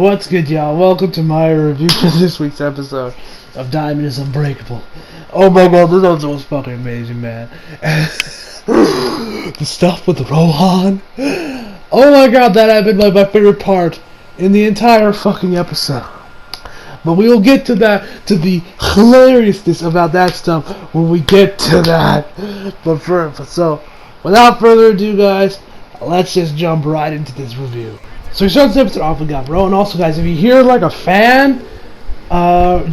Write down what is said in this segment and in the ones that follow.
What's good, y'all? Welcome to my review for this week's episode of Diamond is Unbreakable. Oh my god, this episode was fucking amazing, man. The stuff with Rohan. Oh my god, that had been like my favorite part in the entire fucking episode. But we will get to that, to the hilariousness about that stuff when we get to that. So, without further ado, guys, let's just jump right into this review. So we start this episode off with Rohan. Also, guys, if you hear like a fan, then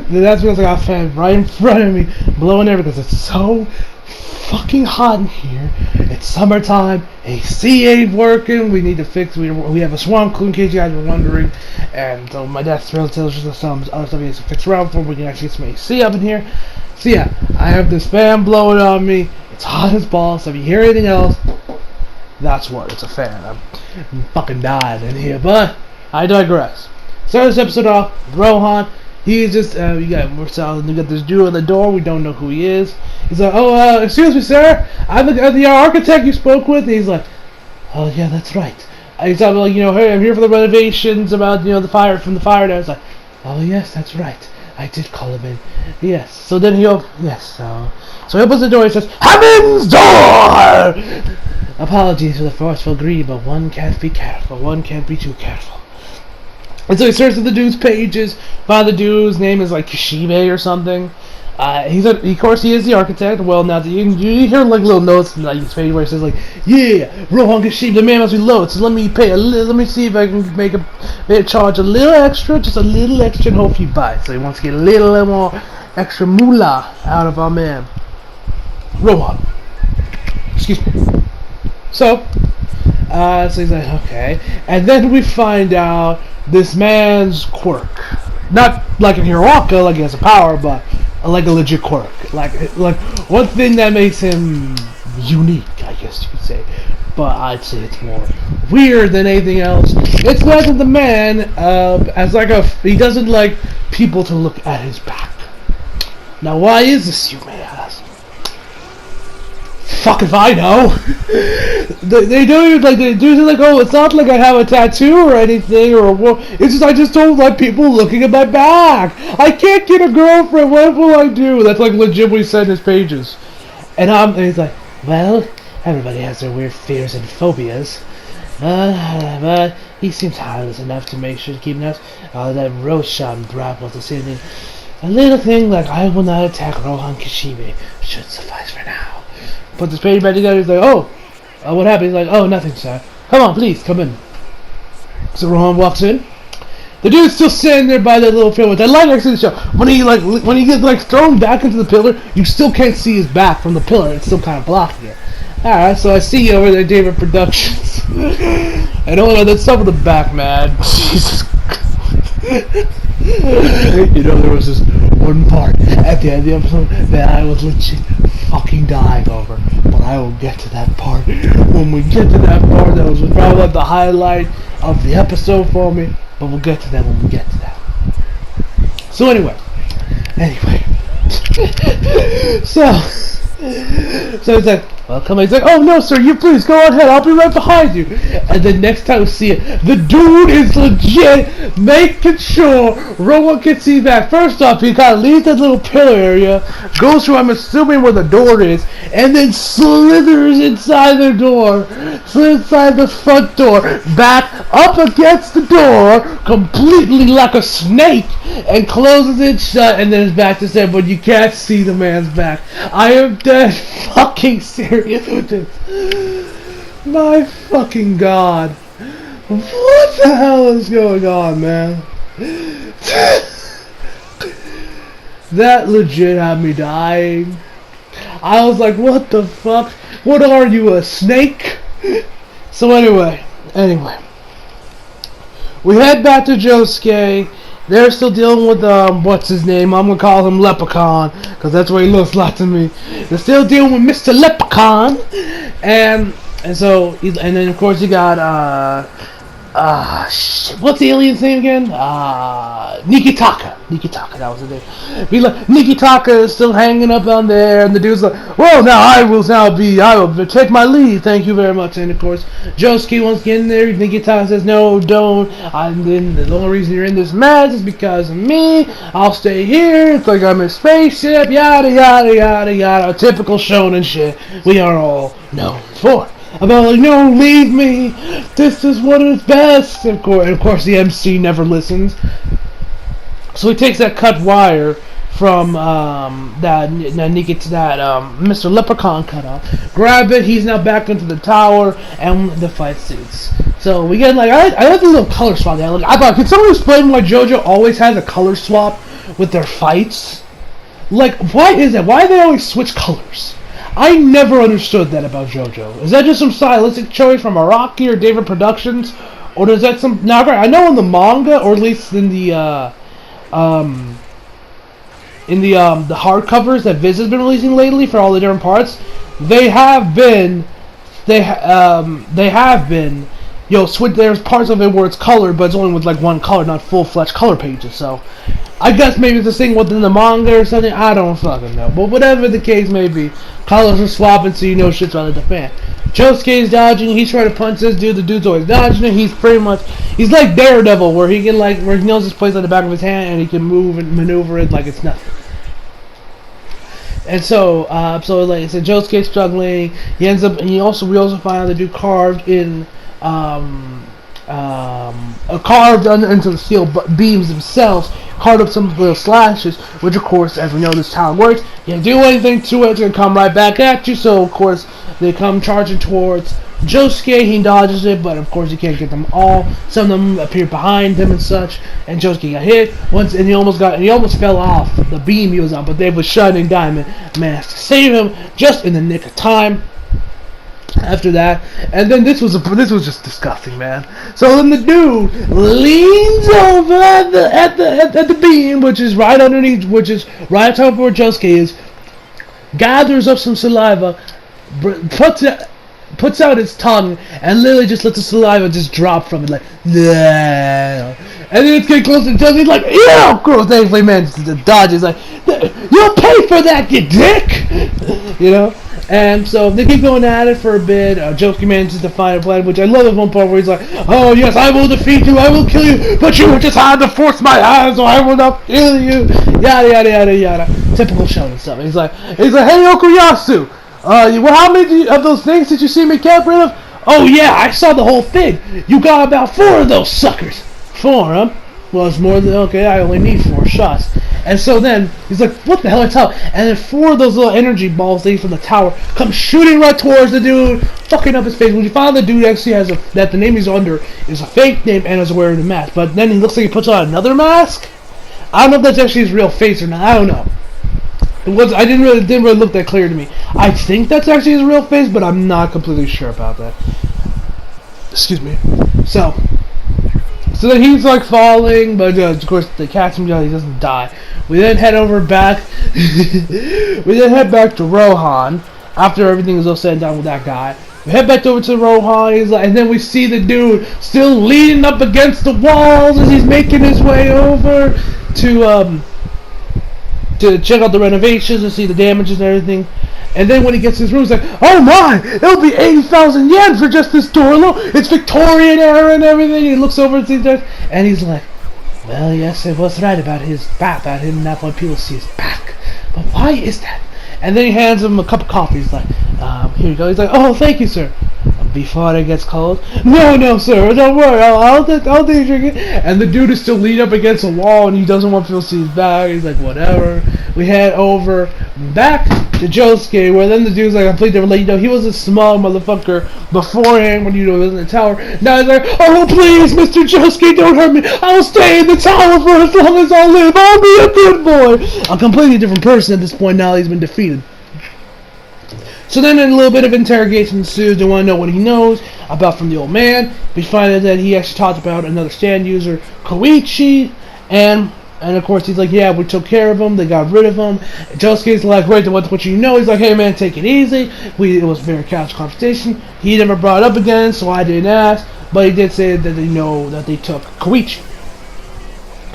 that's because I got a fan right in front of me blowing everything because it's so fucking hot in here. It's summertime. AC ain't working. We need to fix. We have a swamp clue in case you guys were wondering. And so my dad's tells us some other stuff he has to fix around before we can actually get some AC up in here. So yeah, I have this fan blowing on me. It's hot as balls. So if you hear anything else, that's what. It's a fan. I'm fucking dying in here, but I digress. Start this episode off with Rohan. He's just we got this dude at the door. We don't know who he is. He's like, "Oh, excuse me, sir. I'm the architect you spoke with." And he's like, "Oh yeah, that's right." And he's like, "Hey, I'm here for the renovations about the fire from the fire." And I was like, "Oh yes, that's right. I did call him in. Yes." So then he so he opens the door. He says, "Heaven's door." Apologies for the forceful greed, but one can't be careful. One can't be too careful. And so he searches the dude's pages. Found the dude's name is like Kishibe or something. Of course, he is the architect. Well, now you hear like little notes in like his page where it says like, "Yeah, Rohan Kishibe, the man must be low. So let me see if I can charge a little extra, just a little extra, and hope you buy." So he wants to get a little more extra moolah out of our man, Rohan. Excuse me. So he's like, okay. And then we find out this man's quirk. Not like in Hiroaka, like he has a power, but like a legit quirk. Like one thing that makes him unique, I guess you could say. But I'd say it's more weird than anything else. It's that the man, he doesn't like people to look at his back. Now, why is this, you may ask? Fuck if I know. They do like, "Oh, it's not like I have a tattoo or anything or it's just I just don't like people looking at my back. I can't get a girlfriend. What will I do?" That's like legit what he said in his pages. And he's like, "Well, everybody has their weird fears and phobias. But he seems harmless enough to make sure to keep us. That Rohan brat was the same thing. A little thing like I will not attack Rohan Kishibe should suffice for now." Put this page back together. He's like, "Oh, what happened?" He's like, "Oh, nothing, sir. Come on, please, come in." So Rohan walks in. The dude's still sitting there by that little pillar. I like the show. When he gets thrown back into the pillar, you still can't see his back from the pillar. It's still kind of blocking it. Alright, so I see you over there, David Productions. And that stuff with the back, man. Jesus Christ. There was this one part at the end of the episode that I was legit fucking dying over, but I will get to that part when we get to that part. That was probably like the highlight of the episode for me, but we'll get to that when we get to that. So anyway, so it's like, "Well, come on." He's like, "Oh no, sir, you please go ahead. I'll be right behind you." And then next time we see it, the dude is legit making sure Rohan can see that. First off, he kind of leaves that little pillar area, goes through, I'm assuming where the door is, and then slithers inside the front door, back up against the door, completely like a snake, and closes it shut, and then is back to say, "But you can't see the man's back." I am dead fucking serious with this. My fucking god. What the hell is going on, man? That legit had me dying. I was like, what the fuck? What are you, a snake? So anyway. We head back to Josuke. They're still dealing with, what's his name? I'm gonna call him Leprechaun, because that's what he looks like to me. They're still dealing with Mr. Leprechaun. And then of course you got, Shit, what's the alien's name again? Nikitaka. Nikitaka, that was the name. Be like, Nikitaka is still hanging up on there, and the dude's like, well, I will take my leave, thank you very much. And of course, Josuke wants to get in there. Nikitaka says, no, don't. The only reason you're in this mess is because of me. I'll stay here. It's like I'm a spaceship, yada, yada, yada, yada. Typical shonen shit we are all known for. About like, no, leave me. This is what is best. Of course, the MC never listens. So he takes that cut wire from Mr. Leprechaun cut off. Grab it. He's now back into the tower, and the fight suits. So we get like I like the little color swap there. Like, I thought, can someone explain why JoJo always has a color swap with their fights? Like, why is that? Why do they always switch colors? I never understood that about JoJo. Is that just some stylistic choice from Araki or David Productions, or is that some? Now, I know in the manga, or at least in the hardcovers that Viz has been releasing lately for all the different parts, they have been, there's parts of it where it's colored, but it's only with like one color, not full-fledged color pages. So I guess maybe it's the thing within the manga or something. I don't fucking know. But whatever the case may be, colors are swapping, so you know shit's on the fan. Josuke's dodging. He's trying to punch this dude. The dude's always dodging it. He's like Daredevil, where he knows his place on the back of his hand, and he can move and maneuver it like it's nothing. And so like I said, Josuke's struggling. We also find out the dude carved in. Carved into the steel beams themselves, carved up some little slashes, which of course, as we know this tower works, you can't do anything to it, it's going to come right back at you. So of course they come charging towards Josuke. He dodges it, but of course he can't get them all. Some of them appear behind him and such, and Josuke got hit once, and he almost fell off the beam he was on, but they was Shining Diamond managed to save him just in the nick of time. After that, and then this was just disgusting, man. So then the dude leans over at the beam, which is right underneath, which is right on top of where Josuke is, gathers up some saliva, puts out his tongue, and literally just lets the saliva just drop from it, like, yeah. And then it's getting closer to Josuke's like, ew, gross. Thankfully, man, the dodge is like, you'll pay for that, you dick, you know. And so they keep going at it for a bit. Josuke manages to find a plan, which I love at one part where he's like, oh yes, I will defeat you, I will kill you, but you just had to force my hand, so I will not kill you. Yada yada yada yada. Typical shonen stuff. He's like, hey Okuyasu, how many of those things did you see me get rid of? Oh yeah, I saw the whole thing. You got about 4 of those suckers. 4, huh? Well, it's more than okay. I only need 4 shots. And so then he's like, "What the hell?" I tell. And then 4 of those little energy balls things from the tower come shooting right towards the dude, fucking up his face. When you find the dude actually has that the name he's under is a fake name and is wearing a mask, but then he looks like he puts on another mask. I don't know if that's actually his real face or not. I don't know. It didn't really look that clear to me. I think that's actually his real face, but I'm not completely sure about that. Excuse me. So then he's like falling, but of course they catch him down. He doesn't die. We then head back to Rohan after everything is all said and done with that guy. We head back over to Rohan. And then we see the dude still leaning up against the walls as he's making his way over to check out the renovations and see the damages and everything. And then when he gets to his room, he's like, oh my, it'll be 80,000 yen for just this door alone. It's Victorian era and everything. He looks over and sees that, and he's like, well, yes, it was right about his back, about him not wanting people to see his back. But why is that? And then he hands him a cup of coffee. He's like, here you go. He's like, oh, thank you, sir. Before it gets cold. No, sir, don't worry. I'll drink it. And the dude is still leaning up against a wall, and he doesn't want people to see his back. He's like, whatever. We head over back to Josuke, where then the dude's like, completely different. Like, you know, he was a small motherfucker beforehand when he was in the tower. Now he's like, oh, please, Mr. Josuke, don't hurt me. I'll stay in the tower for as long as I live. I'll be a good boy. A completely different person at this point now he's been defeated. So then a little bit of interrogation ensues. They want to know what he knows about from the old man. We find out that he actually talked about another stand user, Koichi, and of course he's like, yeah, we took care of him, they got rid of him. Josuke's like, wait, what you know? He's like, hey man, take it easy. It was a very casual conversation. He never brought it up again, so I didn't ask. but he did say that they know that they took Koichi.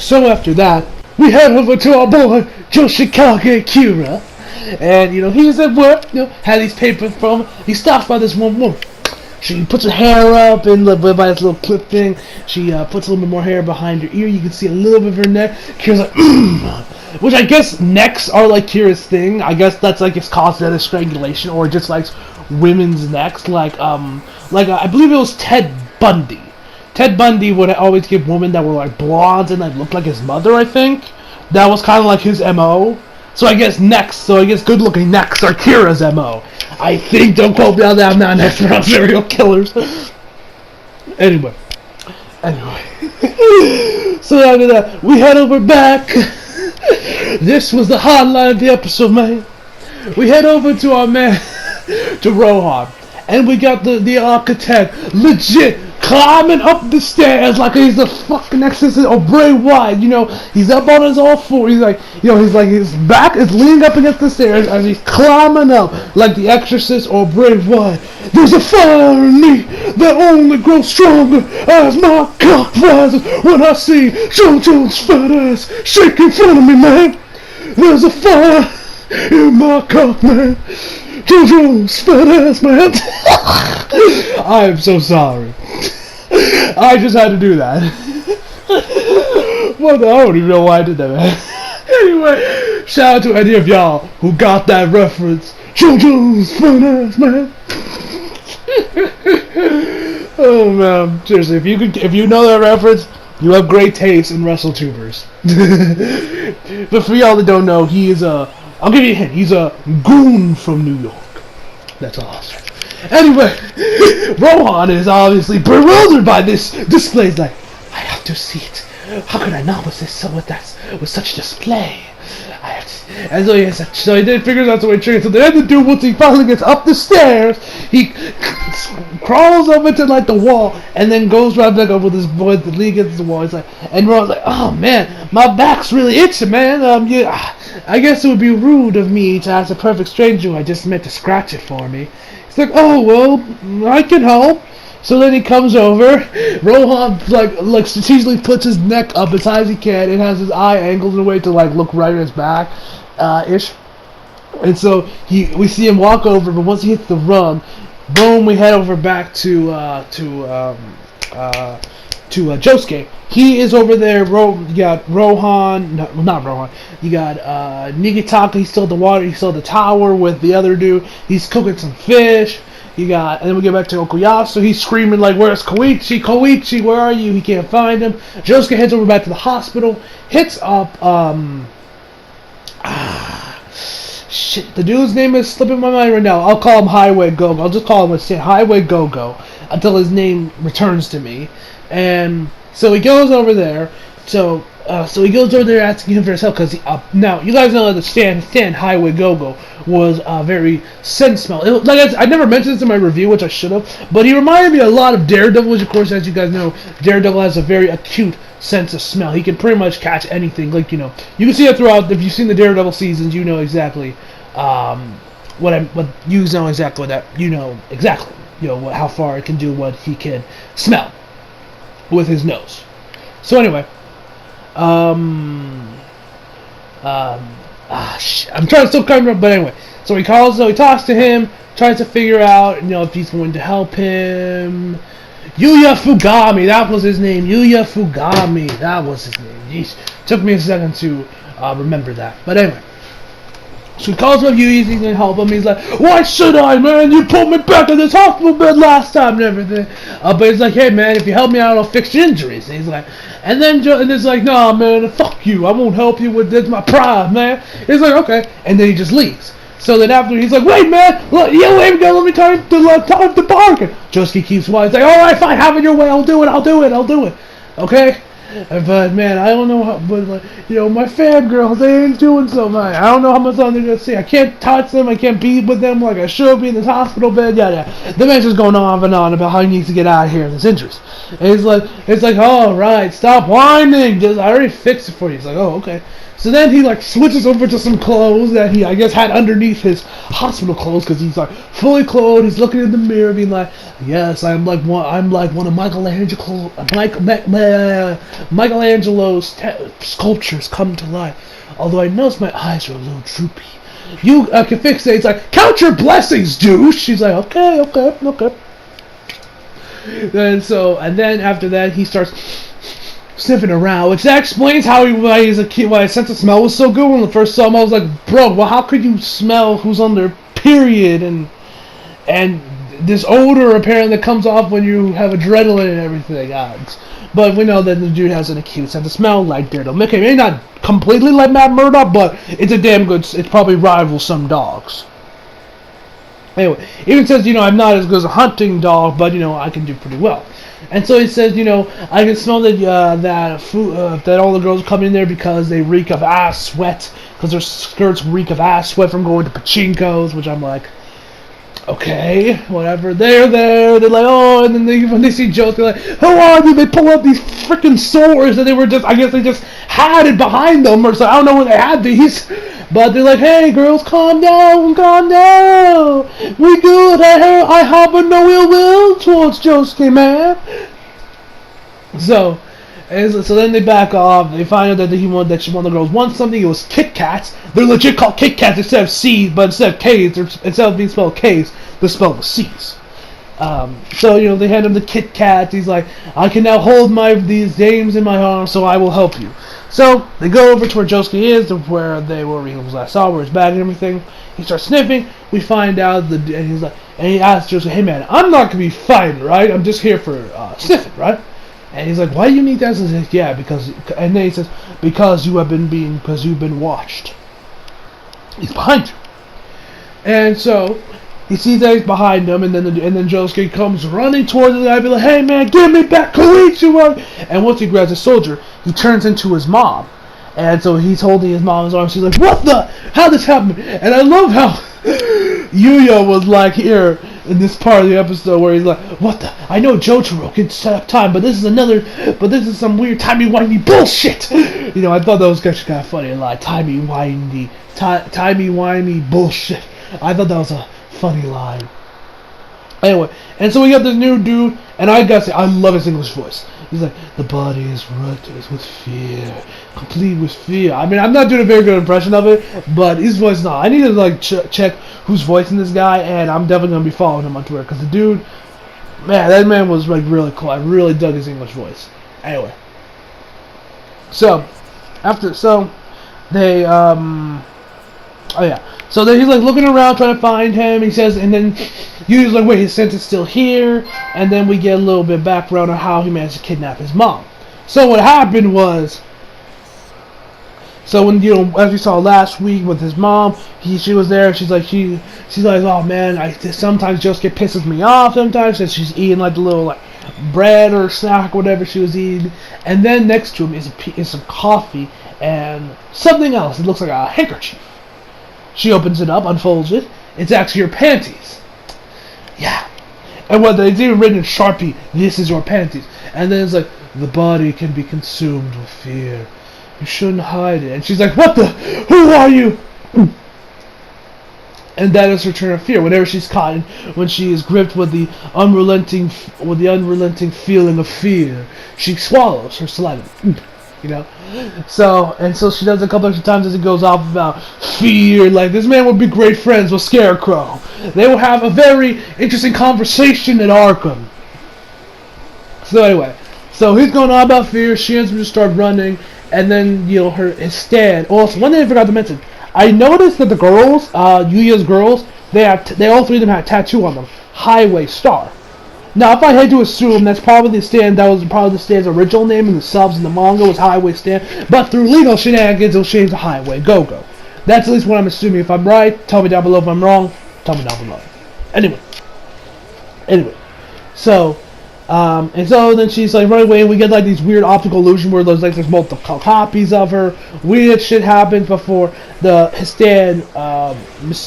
So after that, we head over to our boy Yoshikage Kira, and he's at work. Had these papers from. He stops by this one woman. She puts her hair up and by this little clip thing. She puts a little bit more hair behind her ear. You can see a little bit of her neck. Kira's like, which I guess necks are like Kira's thing. I guess that's like it's cosmetic strangulation or just like women's necks. Like I believe it was Ted Bundy. Ted Bundy would always give women that were like blondes and like looked like his mother. I think that was kind of like his MO. So I guess necks. So I guess good-looking necks are Kira's MO. I think. Don't quote me on that. I'm not an expert on serial killers. Anyway. So after that, we head over back. This was the highlight of the episode, man. We head over to our man, to Rohan, and we got the architect legit climbing up the stairs like he's the fucking exorcist or Bray Wyatt. He's up on his all four. He's like, his back is leaning up against the stairs as he's climbing up like the exorcist or Bray Wyatt. There's a fire in me that only grows stronger as my cock rises when I see JoJo's fat ass shaking in front of me, man. There's a fire in my cock, man. JoJo's fat ass, man. I am so sorry. I just had to do that. I don't even know why I did that, man. Anyway, shout out to any of y'all who got that reference. JoJo's fat ass, man. Oh man, seriously, if you know that reference, you have great taste in WrestleTubers. But for y'all that don't know, I'll give you a hint. He's a goon from New York. That's all I'll say. Anyway, Rohan is obviously bewildered by this display. He's like, I have to see it. How could I not with such display? And so he then figures out the way to trick. So the other dude, once he finally gets up the stairs, he crawls over to like the wall and then goes right back over with his boy. The league against the wall. He's like, and Rohan's like, oh man, my back's really itching, man. I guess it would be rude of me to ask a perfect stranger who I just met to scratch it for me. He's like, oh well, I can help. So then he comes over. Rohan like strategically puts his neck up as high as he can and has his eye angled in a way to like look right at his back, ish. And so we see him walk over, but once he hits the rung, boom, we head over back to Josuke. He is over there. You got Rohan, not Rohan. You got Nigitaka. He's still at the water. He's still at the tower with the other dude. He's cooking some fish. And then we get back to Okuyasu. He's screaming like, "Where's Koichi? Koichi, where are you?" He can't find him. Josuke heads over back to the hospital. Hits up shit. The dude's name is slipping my mind right now. I'll call him Highway Go-Go. I'll just call him Highway Go-Go until his name returns to me. And so he goes over there. So he goes over there asking him for his help because now you guys know that the stand Highway Go-Go was very scent smell. I never mentioned this in my review, which I should have, but he reminded me a lot of Daredevil, which of course, as you guys know, Daredevil has a very acute sense of smell. He can pretty much catch anything. You can see it throughout. If you've seen the Daredevil seasons, you know exactly how far it can do what he can smell with his nose. So anyway, I'm trying to still come up, but anyway. So he talks to him, tries to figure out, if he's going to help him. Yuya Fugami, that was his name. Yuya Fugami, that was his name. Yeesh. Took me a second to remember that. But anyway. So he calls up Yuya, he's going to help him. He's like, why should I, man? You put me back in this hospital bed last time and everything. But he's like, hey, man, if you help me out, I'll fix your injuries. And he's like, and it's like, nah, man, fuck you. I won't help you with this, my pride, man. He's like, okay. And then he just leaves. So then after, he's like, wait, man, let me time to bargain. Josuke keeps quiet. He's like, all right, fine, have it your way. I'll do it. Okay? But man, I don't know how, but my fangirls, they ain't doing so much. I don't know how much longer they're gonna see. I can't touch them, I can't be with them like I should be in this hospital bed, yada. The man's just going on and on about how he needs to get out of here and his injuries. And it's like, all right, stop whining. I already fixed it for you. He's like, oh, okay. So then he like switches over to some clothes that he I guess had underneath his hospital clothes because he's like fully clothed. He's looking in the mirror, being like, "Yes, I'm like one of Michelangelo's sculptures come to life. Although I notice my eyes are a little droopy. You can fix it." It's like, "Count your blessings, douche." She's like, "Okay." And then after that, he starts sniffing around, which that explains why he's a kid. Why his sense of smell was so good when I first saw him. I was like, "Bro, well, how could you smell who's on their period and this odor apparently that comes off when you have adrenaline and everything?" But we know that the dude has an acute sense of smell, like Daredevil. Maybe not completely like Matt Murdock, but it's a damn good. It probably rivals some dogs. Anyway, even says, "I'm not as good as a hunting dog, but I can do pretty well." And so he says, "I can smell that that all the girls come in there because they reek of ass sweat, because their skirts reek of ass sweat from going to pachinkos," which I'm like, okay, whatever. They're there. They're like, "Oh," and then when they see Joe, they're like, "Who are you?" They pull out these freaking swords that I guess they just had it behind them, or so I don't know where they had these. But they're like, "Hey, girls, calm down. We good. I harbor no ill will towards Josuke, man." So then they back off. They find out that one of the girls wants something. It was Kit Kats. They're legit called Kit Kats instead of C's, but instead of K's, instead of being spelled K's, they're spelled with C's. So they hand him the Kit Kat. He's like, "I can now hold these dames in my arms, so I will help you." So they go over to where Josuke is, where he was last saw, where his bag and everything. He starts sniffing. We find out and he asks Josuke, "Hey man, I'm not gonna be fighting, right? I'm just here for sniffing, right?" And he's like, "Why do you need that?" He says, "Yeah, because." And then he says, because you've been watched." He's behind you. And so he sees that he's behind him, and then Josuke comes running towards the guy, be like, "Hey man, give me back Koichiwa!" And once he grabs a soldier, he turns into his mom. And so he's holding his mom's arm. She's like, "What the? How this happened?" And I love how Yuya was like here in this part of the episode where he's like, "What the? I know Jotaro can set up time, but this is some weird timey-wimey bullshit." I thought that was actually kind of funny. Like, timey-wimey bullshit. I thought that was a funny line. Anyway, and so we got this new dude, and I gotta say, I love his English voice. He's like, "The body is ruthless with fear, complete with fear." I mean, I'm not doing a very good impression of it, but his voice is not. I need to check who's voicing this guy, and I'm definitely gonna be following him on Twitter, because the dude, man, that man was like really cool. I really dug his English voice. Anyway, so they oh yeah. So then he's like looking around trying to find him. He says, and then Yuya's like, "Wait, his scent is still here." And then we get a little bit of background on how he managed to kidnap his mom. So what happened was, so when as we saw last week with his mom, she was there. She's like, "Oh man, sometimes Josuke pisses me off. Sometimes," and she's eating like the little like bread or snack, whatever she was eating. And then next to him is some coffee and something else. It looks like a handkerchief. She opens it up, unfolds it. It's actually your panties. Yeah. And what they did written in Sharpie, "This is your panties." And then it's like, "The body can be consumed with fear. You shouldn't hide it." And she's like, "What the? Who are you?" And that is her turn of fear. Whenever she's caught, when she is gripped with the unrelenting feeling of fear, she swallows her saliva. So she does a couple of times as it goes off about fear. Like, this man would be great friends with Scarecrow. They will have a very interesting conversation at Arkham. So anyway, so he's going on about fear. She ends up just start running, and then his stand. Also, one thing I forgot to mention, I noticed that the girls, Yuya's girls, they all three of them had a tattoo on them. Highway Star. Now, if I had to assume, that's probably the stand. That was probably the stand's original name in the subs in the manga was Highway Stand. But through legal shenanigans, it'll change to Highway Go-Go. That's at least what I'm assuming. If I'm right, tell me down below. If I'm wrong, tell me down below. Anyway, so and so then she's like running away, and we get like these weird optical illusion where there's multiple copies of her. Weird shit happens before his stand it's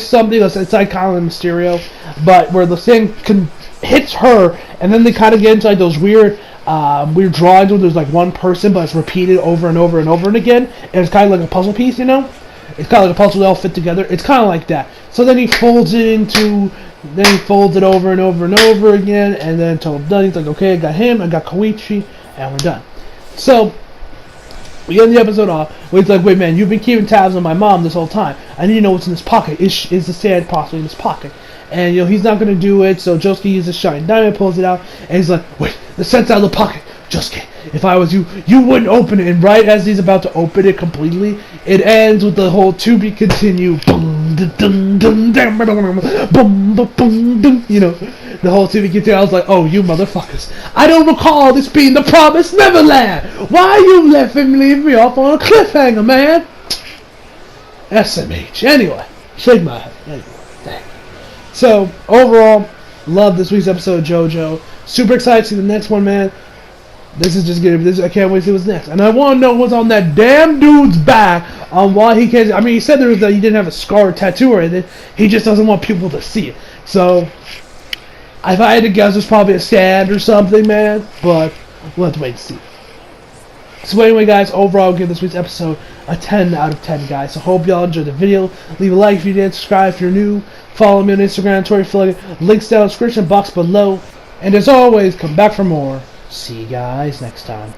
something. It's like kind of Mysterio, but where the thing hits her, and then they kind of get into like those weird weird drawings where there's like one person, but it's repeated over and over and over and again, and it's kind of like a puzzle piece, you know? It's kind of like a puzzle, they all fit together. It's kind of like that. So then he folds it over and over and over again, and then until I'm done, he's like, okay, I got him, I got Koichi, and we're done. So, we end the episode off where he's like, wait man, you've been keeping tabs on my mom this whole time. I need to know what's in this pocket. Is the sand possibly in this pocket? And, you know, he's not going to do it, so Josuke uses Shining Diamond, pulls it out, and he's like, wait, the scent's out of the pocket. Josuke, if I was you, you wouldn't open it. And right as he's about to open it completely, it ends with the whole to be continued. Boom, boom, boom, boom, you know, the whole to be continued. I was like, oh, you motherfuckers. I don't recall this being the Promised Neverland. Why you leave me off on a cliffhanger, man? SMH. Anyway, shake my head. Anyway, dang. So, overall, love this week's episode of JoJo. Super excited to see the next one, man. This is just good. I can't wait to see what's next. And I want to know what's on that damn dude's back on why he can't. I mean, he said he didn't have a scar or tattoo or anything. He just doesn't want people to see it. So, if I had to guess, it's probably a stand or something, man. But we'll have to wait and see. So anyway, guys, overall, I'll give this week's episode a 10 out of 10, guys. So hope y'all enjoyed the video. Leave a like if you did. Subscribe if you're new. Follow me on Instagram, Twitter, affiliate. Links down in the description box below. And as always, come back for more. See you guys next time.